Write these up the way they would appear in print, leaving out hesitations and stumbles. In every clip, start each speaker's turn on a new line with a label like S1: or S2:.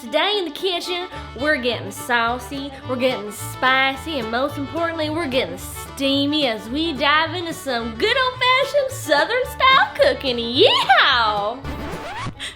S1: Today in the kitchen, we're getting saucy, we're getting spicy, and most importantly, we're getting steamy as we dive into some good old-fashioned Southern style cooking. Yeehaw!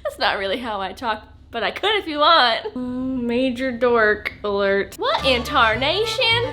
S1: That's not really how I talk, but I could if you want. Major dork alert. What in tarnation?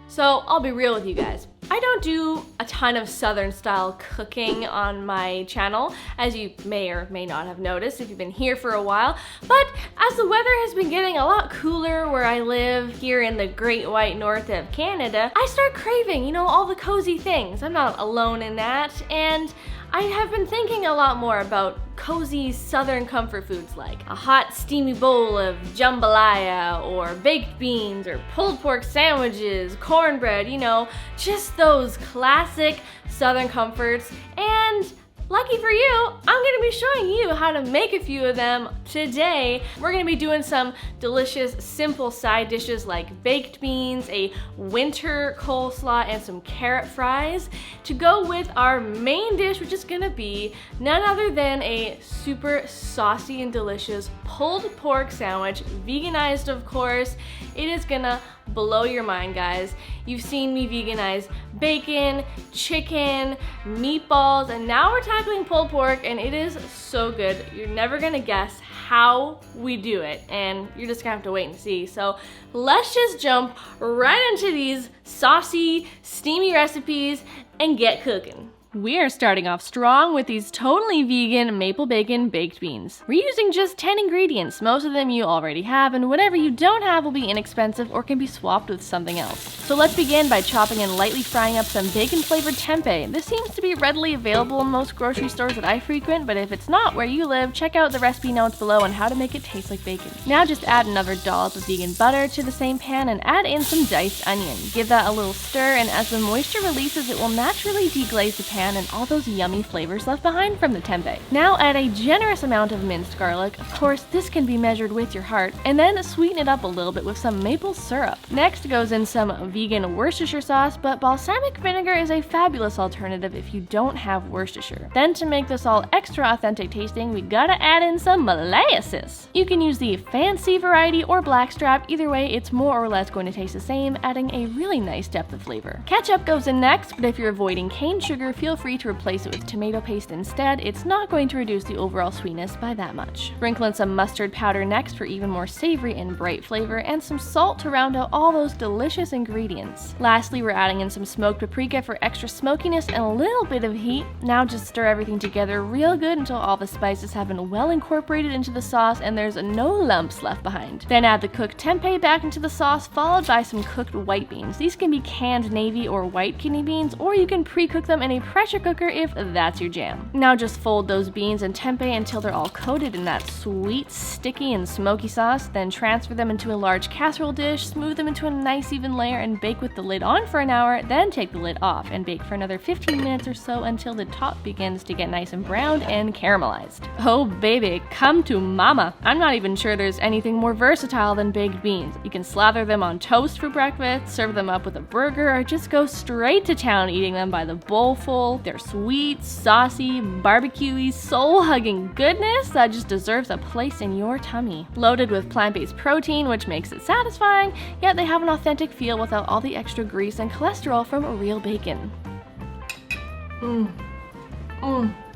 S1: So I'll be real with you guys. I don't do a ton of Southern style cooking on my channel, as you may or may not have noticed if you've been here for a while, but as the weather has been getting a lot cooler where I live here in the Great White North of Canada, I start craving, you know, all the cozy things. I'm not alone in that, and I have been thinking a lot more about cozy Southern comfort foods like a hot steamy bowl of jambalaya or baked beans or pulled pork sandwiches, cornbread, you know, just those classic Southern comforts. And lucky for you, I'm gonna be showing you how to make a few of them today. We're gonna be doing some delicious, simple side dishes like baked beans, a winter coleslaw, and some carrot fries to go with our main dish, which is gonna be none other than a super saucy and delicious pulled pork sandwich, veganized of course. It is gonna blow your mind, guys. You've seen me veganize bacon, chicken, meatballs, and now we're tackling pulled pork, and it is so good. You're never gonna guess how we do it, and you're just gonna have to wait and see. So let's just jump right into these saucy, steamy recipes and get cooking. We are starting off strong with these totally vegan maple bacon baked beans. We're using just 10 ingredients, most of them you already have, and whatever you don't have will be inexpensive or can be swapped with something else. So let's begin by chopping and lightly frying up some bacon flavored tempeh. This seems to be readily available in most grocery stores that I frequent, but if it's not where you live, check out the recipe notes below on how to make it taste like bacon. Now just add another dollop of vegan butter to the same pan and add in some diced onion. Give that a little stir, and as the moisture releases, it will naturally deglaze the pan and all those yummy flavors left behind from the tempeh. Now add a generous amount of minced garlic. Of course, this can be measured with your heart, and then sweeten it up a little bit with some maple syrup. Next goes in some vegan Worcestershire sauce, but balsamic vinegar is a fabulous alternative if you don't have Worcestershire. Then to make this all extra authentic tasting, we gotta add in some molasses. You can use the fancy variety or blackstrap. Either way, it's more or less going to taste the same, adding a really nice depth of flavor. Ketchup goes in next, but if you're avoiding cane sugar, feel free to replace it with tomato paste instead. It's not going to reduce the overall sweetness by that much. Sprinkle in some mustard powder next for even more savory and bright flavor, and some salt to round out all those delicious ingredients. Lastly, we're adding in some smoked paprika for extra smokiness and a little bit of heat. Now just stir everything together real good until all the spices have been well incorporated into the sauce and there's no lumps left behind. Then add the cooked tempeh back into the sauce, followed by some cooked white beans. These can be canned navy or white kidney beans, or you can pre-cook them in a pressure cooker if that's your jam. Now just fold those beans and tempeh until they're all coated in that sweet, sticky, and smoky sauce, then transfer them into a large casserole dish, smooth them into a nice even layer, and bake with the lid on for an hour, then take the lid off and bake for another 15 minutes or so until the top begins to get nice and browned and caramelized. Oh baby, come to mama! I'm not even sure there's anything more versatile than baked beans. You can slather them on toast for breakfast, serve them up with a burger, or just go straight to town eating them by the bowlful. They're sweet, saucy, barbecuey, soul-hugging goodness that just deserves a place in your tummy. Loaded with plant-based protein, which makes it satisfying, yet they have an authentic feel without all the extra grease and cholesterol from real bacon.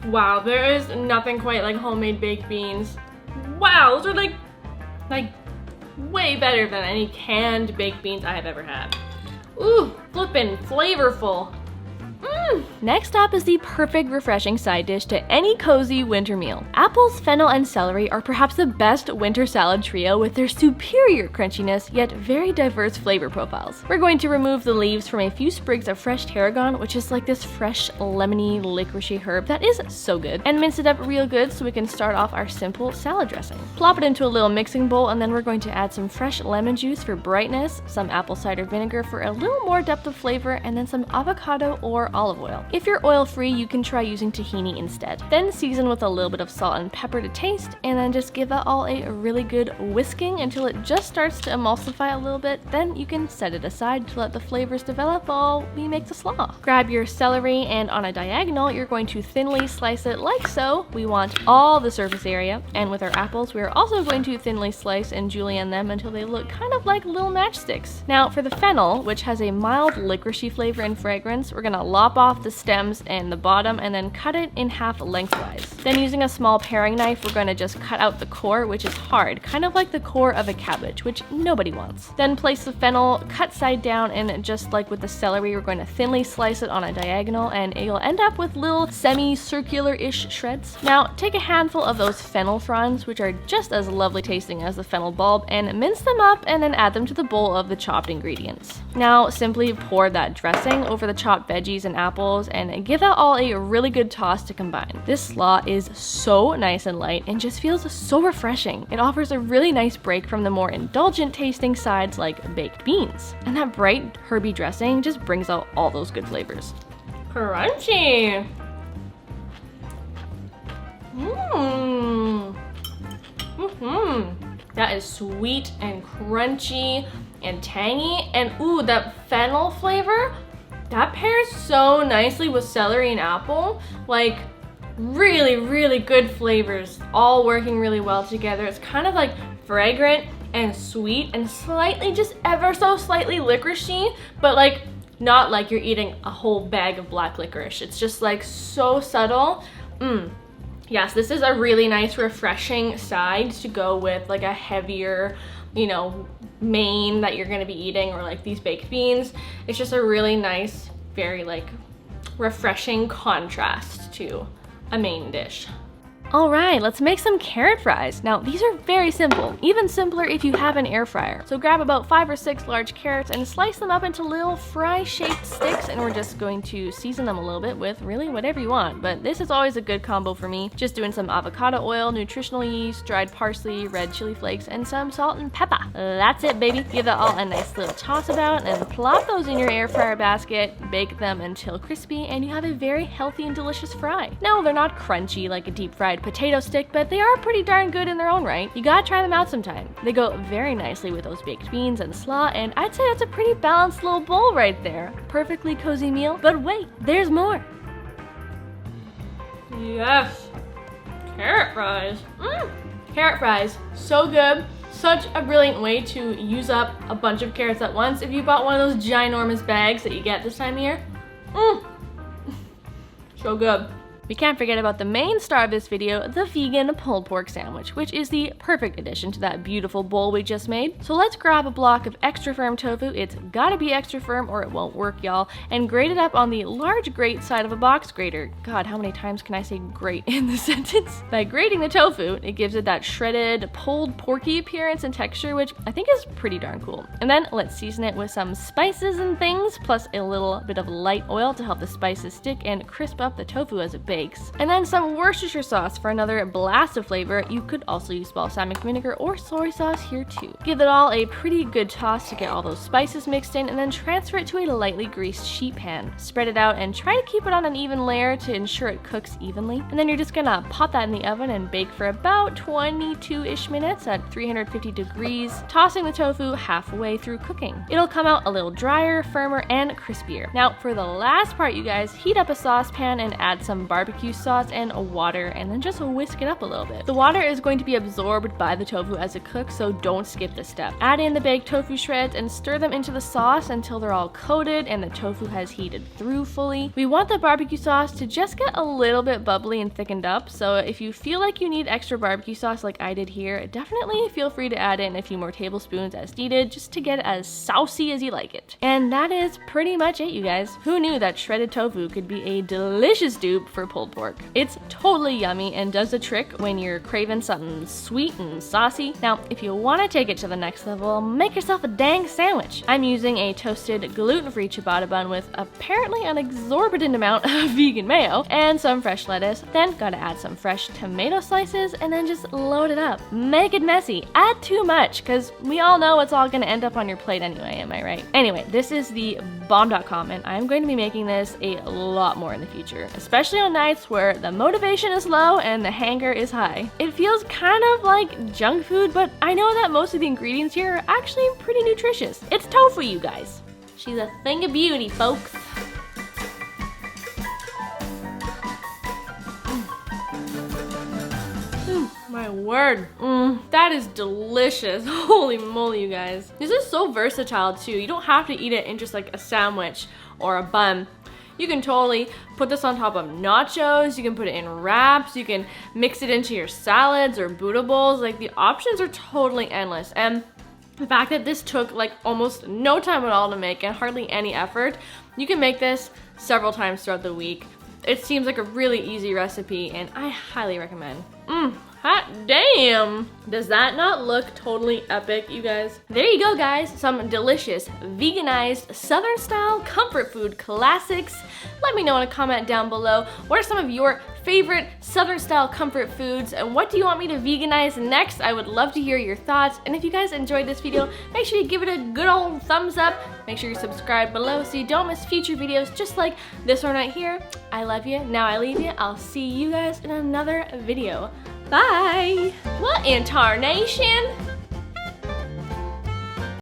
S1: Wow, there is nothing quite like homemade baked beans. Wow, those are like way better than any canned baked beans I have ever had. Ooh, flippin' flavorful. Next up is the perfect refreshing side dish to any cozy winter meal. Apples, fennel, and celery are perhaps the best winter salad trio with their superior crunchiness, yet very diverse flavor profiles. We're going to remove the leaves from a few sprigs of fresh tarragon, which is like this fresh, lemony, licoricey herb that is so good, and mince it up real good so we can start off our simple salad dressing. Plop it into a little mixing bowl, and then we're going to add some fresh lemon juice for brightness, some apple cider vinegar for a little more depth of flavor, and then some avocado or olive olive oil. If you're oil free, you can try using tahini instead. Then season with a little bit of salt and pepper to taste, and then just give that all a really good whisking until it just starts to emulsify a little bit. Then you can set it aside to let the flavors develop while we make the slaw. Grab your celery, and on a diagonal, you're going to thinly slice it like so. We want all the surface area, and with our apples, we are also going to thinly slice and julienne them until they look kind of like little matchsticks. Now for the fennel, which has a mild licoricey flavor and fragrance, we're gonna lop off the stems and the bottom and then cut it in half lengthwise. Then using a small paring knife, we're going to just cut out the core, which is hard, kind of like the core of a cabbage, which nobody wants. Then place the fennel cut side down, and just like with the celery, we're going to thinly slice it on a diagonal, and you'll end up with little semi-circular-ish shreds. Now take a handful of those fennel fronds, which are just as lovely tasting as the fennel bulb, and mince them up and then add them to the bowl of the chopped ingredients. Now simply pour that dressing over the chopped veggies and apples and give that all a really good toss to combine. This slaw is so nice and light and just feels so refreshing. It offers a really nice break from the more indulgent tasting sides like baked beans. And that bright herby dressing just brings out all those good flavors. Crunchy! That is sweet and crunchy and tangy, and ooh, that fennel flavor, that pairs so nicely with celery and apple. Like, really, really good flavors, all working really well together. It's kind of like fragrant and sweet and slightly, just ever so slightly licoricey, but like not like you're eating a whole bag of black licorice. It's just like so subtle. Yes, this is a really nice refreshing side to go with like a heavier, you know, main that you're gonna be eating, or like these baked beans. It's just a really nice, very like refreshing contrast to a main dish. All right, let's make some carrot fries. Now, these are very simple, even simpler if you have an air fryer. So grab about 5 or 6 large carrots and slice them up into little fry-shaped sticks, and we're just going to season them a little bit with really whatever you want. But this is always a good combo for me. Just doing some avocado oil, nutritional yeast, dried parsley, red chili flakes, and some salt and pepper. That's it, baby. Give that all a nice little toss about and plop those in your air fryer basket. Bake them until crispy, and you have a very healthy and delicious fry. No, they're not crunchy like a deep fried potato stick, but they are pretty darn good in their own right. You gotta try them out sometime. They go very nicely with those baked beans and slaw, and I'd say that's a pretty balanced little bowl right there. Perfectly cozy meal, but wait, there's more. Yes, carrot fries. Carrot fries, so good. Such a brilliant way to use up a bunch of carrots at once if you bought one of those ginormous bags that you get this time of year. So good. We can't forget about the main star of this video, the vegan pulled pork sandwich, which is the perfect addition to that beautiful bowl we just made. So let's grab a block of extra firm tofu, it's gotta be extra firm or it won't work, y'all, and grate it up on the large grate side of a box grater. God, how many times can I say grate in this sentence? By grating the tofu, it gives it that shredded, pulled porky appearance and texture, which I think is pretty darn cool. And then let's season it with some spices and things, plus a little bit of light oil to help the spices stick and crisp up the tofu as it bakes. And then some Worcestershire sauce for another blast of flavor. You could also use balsamic vinegar or soy sauce here too. Give it all a pretty good toss to get all those spices mixed in, and then transfer it to a lightly greased sheet pan. Spread it out and try to keep it on an even layer to ensure it cooks evenly. And then you're just gonna pop that in the oven and bake for about 22-ish minutes at 350 degrees, tossing the tofu halfway through cooking. It'll come out a little drier, firmer, and crispier. Now for the last part, you guys, heat up a saucepan and add some barbecue sauce and water, and then just whisk it up a little bit. The water is going to be absorbed by the tofu as it cooks, so don't skip this step. Add in the baked tofu shreds and stir them into the sauce until they're all coated and the tofu has heated through fully. We want the barbecue sauce to just get a little bit bubbly and thickened up, so if you feel like you need extra barbecue sauce like I did here, definitely feel free to add in a few more tablespoons as needed, just to get it as saucy as you like it. And that is pretty much it, you guys. Who knew that shredded tofu could be a delicious dupe for pulled pork? It's totally yummy and does the trick when you're craving something sweet and saucy. Now, if you want to take it to the next level, make yourself a dang sandwich. I'm using a toasted gluten-free ciabatta bun with apparently an exorbitant amount of vegan mayo and some fresh lettuce. Then gotta add some fresh tomato slices and then just load it up. Make it messy. Add too much, because we all know it's all gonna end up on your plate anyway, am I right? Anyway, this is the bomb.com, and I'm going to be making this a lot more in the future, especially on nights where the motivation is low and the hunger is high. It feels kind of like junk food, but I know that most of the ingredients here are actually pretty nutritious. It's tofu, you guys. She's a thing of beauty, folks. My word. That is delicious. Holy moly, you guys. This is so versatile too. You don't have to eat it in just like a sandwich or a bun. You can totally put this on top of nachos. You can put it in wraps. You can mix it into your salads or Buddha bowls. Like, the options are totally endless. And the fact that this took like almost no time at all to make and hardly any effort, you can make this several times throughout the week. It seems like a really easy recipe and I highly recommend. Hot damn! Does that not look totally epic, you guys? There you go, guys. Some delicious, veganized, Southern style comfort food classics. Let me know in a comment down below. What are some of your favorite Southern style comfort foods and what do you want me to veganize next? I would love to hear your thoughts. And if you guys enjoyed this video, make sure you give it a good old thumbs up. Make sure you subscribe below so you don't miss future videos just like this one right here. I love you. Now I leave you. I'll see you guys in another video. Bye! What in tarnation?